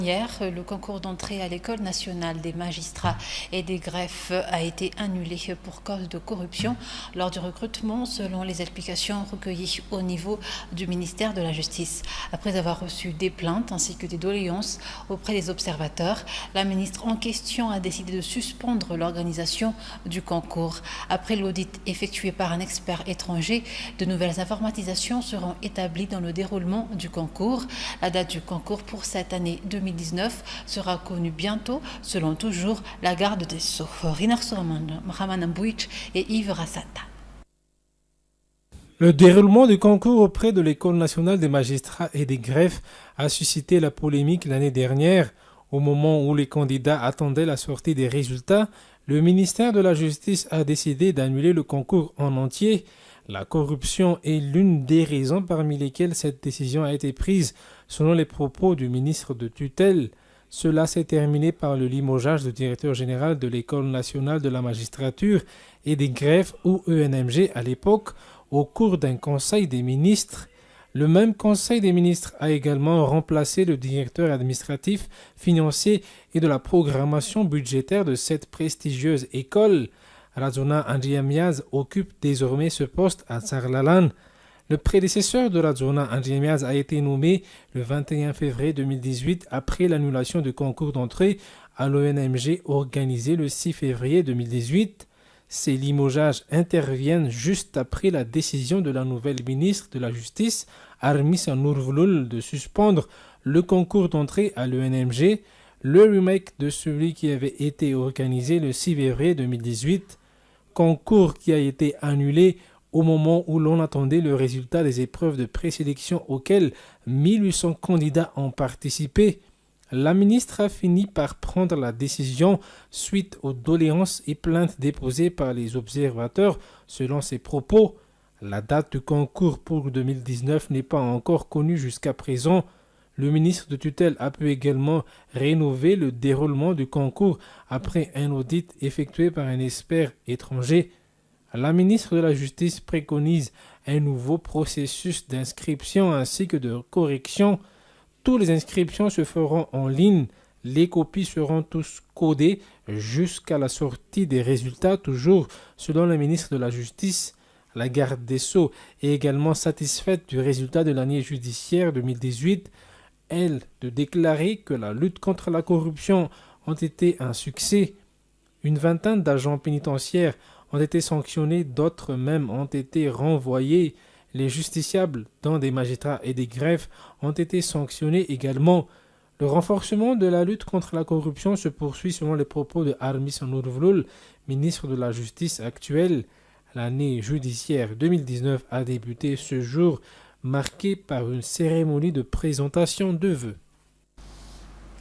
Hier, le concours d'entrée à l'École nationale des magistrats et des greffes a été annulé pour cause de corruption lors du recrutement, selon les explications recueillies au niveau du ministère de la Justice. Après avoir reçu des plaintes ainsi que des doléances auprès des observateurs, la ministre en question a décidé de suspendre l'organisation du concours. Après l'audit effectué par un expert étranger, de nouvelles informatisations seront établies dans le déroulement du concours. La date du concours pour cette année 2019 sera connue bientôt, selon toujours la garde des Sceaux. Rinar Mohamed Mbouich et Yves Rassata. Le déroulement du concours auprès de l'École nationale des magistrats et des greffes a suscité la polémique l'année dernière. Au moment où les candidats attendaient la sortie des résultats, le ministère de la Justice a décidé d'annuler le concours en entier. La corruption est l'une des raisons parmi lesquelles cette décision a été prise, selon les propos du ministre de tutelle. Cela s'est terminé par le limogeage du directeur général de l'École nationale de la magistrature et des greffes, ou ENMG à l'époque, au cours d'un conseil des ministres. Le même conseil des ministres a également remplacé le directeur administratif, financier et de la programmation budgétaire de cette prestigieuse école. Radzona Andriamiaz occupe désormais ce poste à Sarlalan. Le prédécesseur de Radzona Andriamiaz a été nommé le 21 février 2018 après l'annulation du concours d'entrée à l'ONMG organisé le 6 février 2018. Ces limogeages interviennent juste après la décision de la nouvelle ministre de la Justice, Armis Nourvloul, de suspendre le concours d'entrée à l'ONMG, le remake de celui qui avait été organisé le 6 février 2018. Concours qui a été annulé au moment où l'on attendait le résultat des épreuves de présélection auxquelles 1800 candidats ont participé. La ministre a fini par prendre la décision suite aux doléances et plaintes déposées par les observateurs. Selon ses propos, la date du concours pour 2019 n'est pas encore connue jusqu'à présent. Le ministre de tutelle a pu également rénover le déroulement du concours après un audit effectué par un expert étranger. La ministre de la Justice préconise un nouveau processus d'inscription ainsi que de correction. Toutes les inscriptions se feront en ligne. Les copies seront tous codées jusqu'à la sortie des résultats, toujours selon la ministre de la Justice. La garde des Sceaux est également satisfaite du résultat de l'année judiciaire 2018. Elle de déclarer que la lutte contre la corruption a été un succès. Une vingtaine d'agents pénitentiaires ont été sanctionnés, d'autres même ont été renvoyés. Les justiciables, dont des magistrats et des greffes, ont été sanctionnés également. Le renforcement de la lutte contre la corruption se poursuit selon les propos de Armis Nourvloul, ministre de la Justice actuel. L'année judiciaire 2019 a débuté ce jour, marquée par une cérémonie de présentation de vœux.